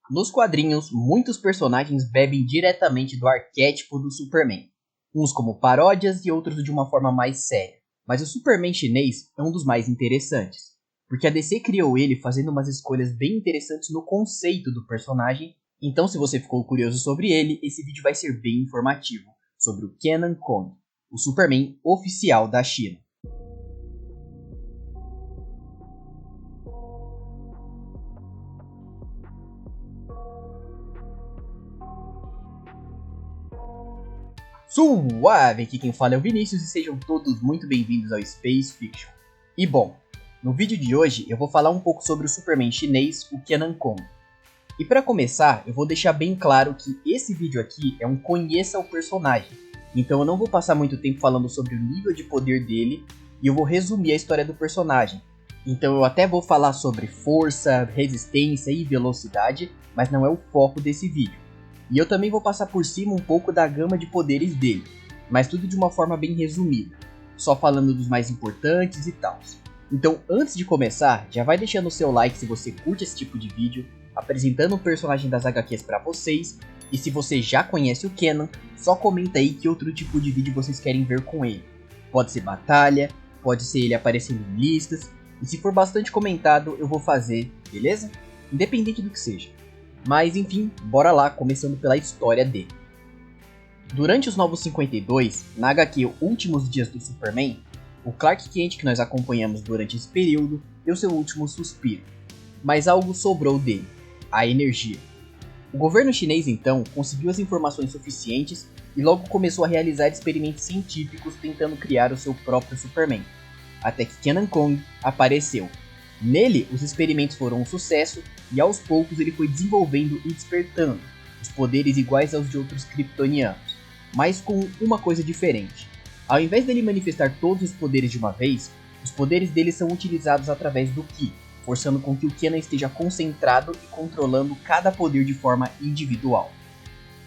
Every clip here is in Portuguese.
Nos quadrinhos, muitos personagens bebem diretamente do arquétipo do Superman, uns como paródias e outros de uma forma mais séria. Mas o Superman chinês é um dos mais interessantes, porque a DC criou ele fazendo umas escolhas bem interessantes no conceito do personagem. Então, se você ficou curioso sobre ele, esse vídeo vai ser bem informativo sobre o Kenan Kong, o Superman oficial da China. Suave, aqui quem fala é o Vinícius e sejam todos muito bem-vindos ao Space Fiction. E bom, no vídeo de hoje eu vou falar um pouco sobre o Superman chinês, o Kenan Kong. E para começar, eu vou deixar bem claro que esse vídeo aqui é um conheça o personagem. Então eu não vou passar muito tempo falando sobre o nível de poder dele e eu vou resumir a história do personagem. Então eu até vou falar sobre força, resistência e velocidade, mas não é o foco desse vídeo. E eu também vou passar por cima um pouco da gama de poderes dele, mas tudo de uma forma bem resumida, só falando dos mais importantes e tal. Então antes de começar, já vai deixando o seu like se você curte esse tipo de vídeo, apresentando um personagem das HQs pra vocês, e se você já conhece o Kenan, só comenta aí que outro tipo de vídeo vocês querem ver com ele. Pode ser batalha, pode ser ele aparecendo em listas, e se for bastante comentado eu vou fazer, beleza? Independente do que seja. Mas enfim, bora lá, começando pela história dele. Durante os Novos 52, na HQ Últimos Dias do Superman, o Clark Kent que nós acompanhamos durante esse período deu seu último suspiro. Mas algo sobrou dele, a energia. O governo chinês então conseguiu as informações suficientes e logo começou a realizar experimentos científicos tentando criar o seu próprio Superman. Até que Kenan Kong apareceu. Nele, os experimentos foram um sucesso e aos poucos ele foi desenvolvendo e despertando os poderes iguais aos de outros kryptonianos, mas com uma coisa diferente. Ao invés dele manifestar todos os poderes de uma vez, os poderes dele são utilizados através do Ki, forçando com que o Kenan esteja concentrado e controlando cada poder de forma individual.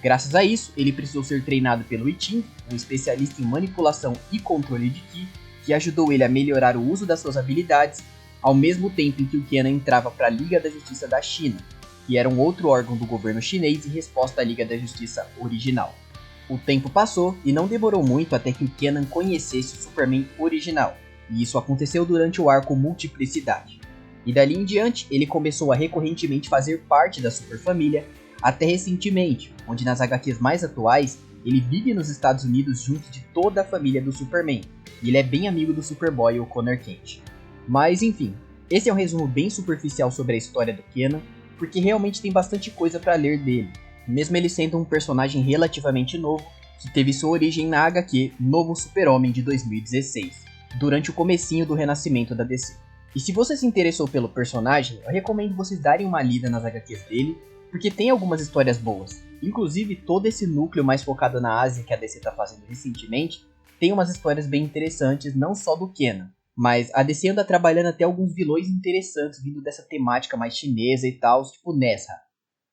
Graças a isso, ele precisou ser treinado pelo I-Ching, um especialista em manipulação e controle de Ki, que ajudou ele a melhorar o uso das suas habilidades, ao mesmo tempo em que o Kenan entrava para a Liga da Justiça da China, que era um outro órgão do governo chinês em resposta à Liga da Justiça original. O tempo passou e não demorou muito até que o Kenan conhecesse o Superman original, e isso aconteceu durante o arco Multiplicidade. E dali em diante, ele começou a recorrentemente fazer parte da Superfamília, até recentemente, onde nas HQs mais atuais, ele vive nos Estados Unidos junto de toda a família do Superman, e ele é bem amigo do Superboy, o Connor Kent. Mas enfim, esse é um resumo bem superficial sobre a história do Kenan, porque realmente tem bastante coisa para ler dele, mesmo ele sendo um personagem relativamente novo, que teve sua origem na HQ Novo Super-Homem de 2016, durante o comecinho do renascimento da DC. E se você se interessou pelo personagem, eu recomendo vocês darem uma lida nas HQs dele, porque tem algumas histórias boas. Inclusive todo esse núcleo mais focado na Ásia que a DC está fazendo recentemente, tem umas histórias bem interessantes, não só do Kenan. Mas a DC anda trabalhando até alguns vilões interessantes vindo dessa temática mais chinesa e tal, tipo Nesra.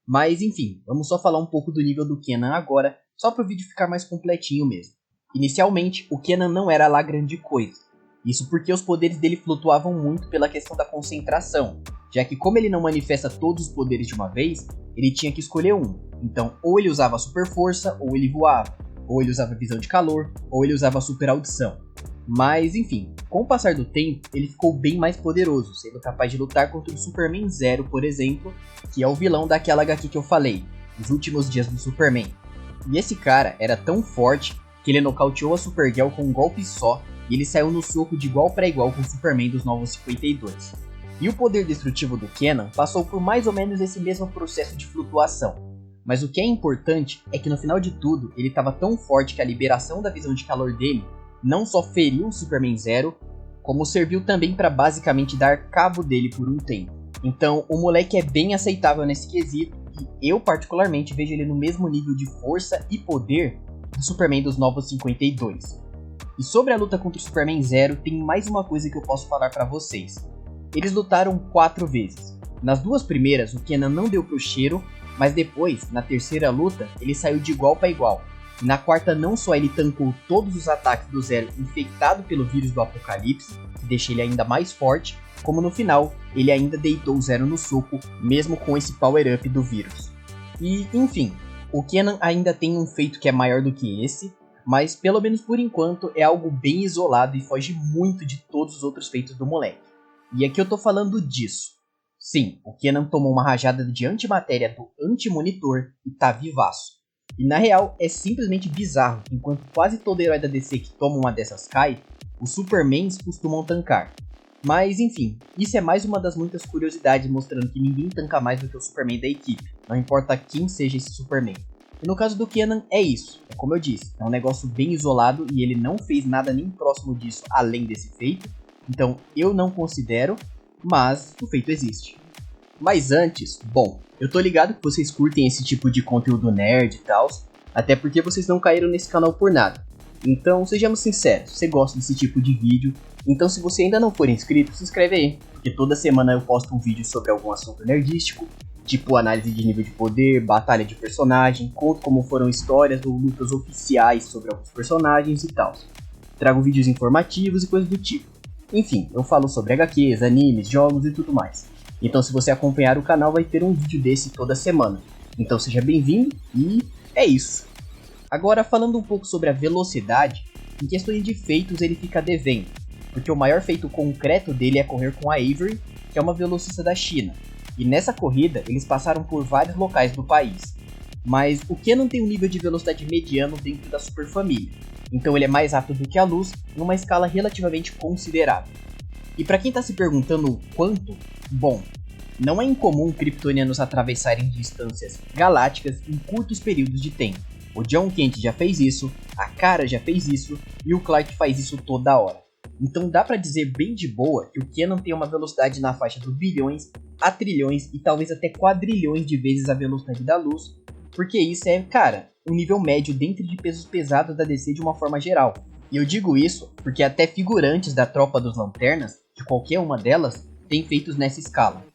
Mas enfim, vamos só falar um pouco do nível do Kenan agora, só para o vídeo ficar mais completinho mesmo. Inicialmente, o Kenan não era lá grande coisa. Isso porque os poderes dele flutuavam muito pela questão da concentração, já que como ele não manifesta todos os poderes de uma vez, ele tinha que escolher um. Então ou ele usava super força, ou ele voava, ou ele usava visão de calor, ou ele usava super audição. Mas enfim, com o passar do tempo, ele ficou bem mais poderoso, sendo capaz de lutar contra o Superman Zero, por exemplo, que é o vilão daquela HQ que eu falei, Os Últimos Dias do Superman. E esse cara era tão forte que ele nocauteou a Supergirl com um golpe só, e ele saiu no soco de igual para igual com o Superman dos Novos 52. E o poder destrutivo do Kenan passou por mais ou menos esse mesmo processo de flutuação. Mas o que é importante é que no final de tudo, ele estava tão forte que a liberação da visão de calor dele não só feriu o Superman Zero, como serviu também para basicamente dar cabo dele por um tempo. Então o moleque é bem aceitável nesse quesito, e eu particularmente vejo ele no mesmo nível de força e poder do Superman dos Novos 52. E sobre a luta contra o Superman Zero, tem mais uma coisa que eu posso falar para vocês. Eles lutaram 4 vezes. Nas 2 primeiras, o Kenan não deu pro cheiro, mas depois, na terceira luta, ele saiu de igual para igual. E na 4ª não só ele tancou todos os ataques do Zero infectado pelo vírus do Apocalipse, que deixa ele ainda mais forte, como no final ele ainda deitou o Zero no soco, mesmo com esse power-up do vírus. E enfim, o Kenan ainda tem um feito que é maior do que esse, mas pelo menos por enquanto é algo bem isolado e foge muito de todos os outros feitos do moleque. E aqui eu tô falando disso. Sim, o Kenan tomou uma rajada de antimatéria do anti-monitor e tá vivaço. E na real é simplesmente bizarro, enquanto quase todo herói da DC que toma uma dessas cai, os Supermans costumam tancar. Mas enfim, isso é mais uma das muitas curiosidades mostrando que ninguém tanca mais do que o Superman da equipe, não importa quem seja esse Superman. E no caso do Kenan é isso, é como eu disse, é um negócio bem isolado e ele não fez nada nem próximo disso além desse feito, então eu não considero, mas o feito existe. Mas antes, bom, eu tô ligado que vocês curtem esse tipo de conteúdo nerd e tal, até porque vocês não caíram nesse canal por nada. Então, sejamos sinceros, você gosta desse tipo de vídeo, então se você ainda não for inscrito, se inscreve aí, porque toda semana eu posto um vídeo sobre algum assunto nerdístico, tipo análise de nível de poder, batalha de personagem, conto como foram histórias ou lutas oficiais sobre alguns personagens e tal. Trago vídeos informativos e coisas do tipo. Enfim, eu falo sobre HQs, animes, jogos e tudo mais. Então se você acompanhar o canal vai ter um vídeo desse toda semana. Então seja bem-vindo e é isso. Agora falando um pouco sobre a velocidade, em questões de feitos ele fica devendo, porque o maior feito concreto dele é correr com a Avery, que é uma velocista da China, e nessa corrida eles passaram por vários locais do país. Mas o Kenan tem um nível de velocidade mediano dentro da super família, então ele é mais rápido do que a luz em uma escala relativamente considerável. E para quem está se perguntando quanto, bom, não é incomum kryptonianos atravessarem distâncias galácticas em curtos períodos de tempo. O John Kent já fez isso, a Kara já fez isso e o Clark faz isso toda hora. Então dá pra dizer bem de boa que o Kenan tem uma velocidade na faixa dos bilhões a trilhões e talvez até quadrilhões de vezes a velocidade da luz, porque isso é, cara, um nível médio dentro de pesos pesados da DC de uma forma geral. E eu digo isso porque até figurantes da Tropa dos Lanternas, de qualquer uma delas, tem feitos nessa escala.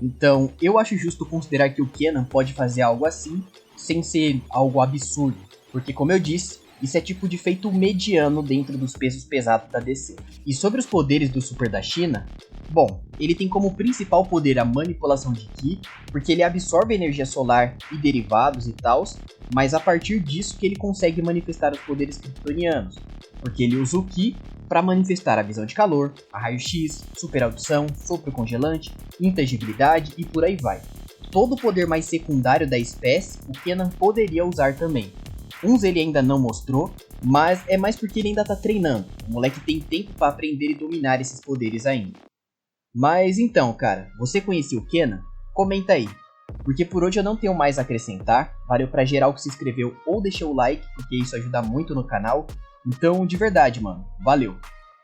Então eu acho justo considerar que o Kenan pode fazer algo assim, sem ser algo absurdo, porque como eu disse, isso é tipo de feito mediano dentro dos pesos pesados da DC. E sobre os poderes do Super da China, bom, ele tem como principal poder a manipulação de Ki, porque ele absorve energia solar e derivados e tals, mas a partir disso que ele consegue manifestar os poderes kryptonianos, porque ele usa o Ki para manifestar a visão de calor, a raio-x, super audição, sopro congelante, intangibilidade e por aí vai. Todo o poder mais secundário da espécie, o Kenan poderia usar também. Uns ele ainda não mostrou, mas é mais porque ele ainda tá treinando. O moleque tem tempo para aprender e dominar esses poderes ainda. Mas então, cara, você conhecia o Kenan? Comenta aí. Porque por hoje eu não tenho mais a acrescentar. Valeu pra geral que se inscreveu ou deixou o like, porque isso ajuda muito no canal. Então, de verdade, mano, valeu.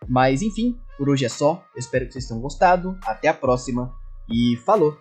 Mas enfim, por hoje é só. Eu espero que vocês tenham gostado. Até a próxima e falou!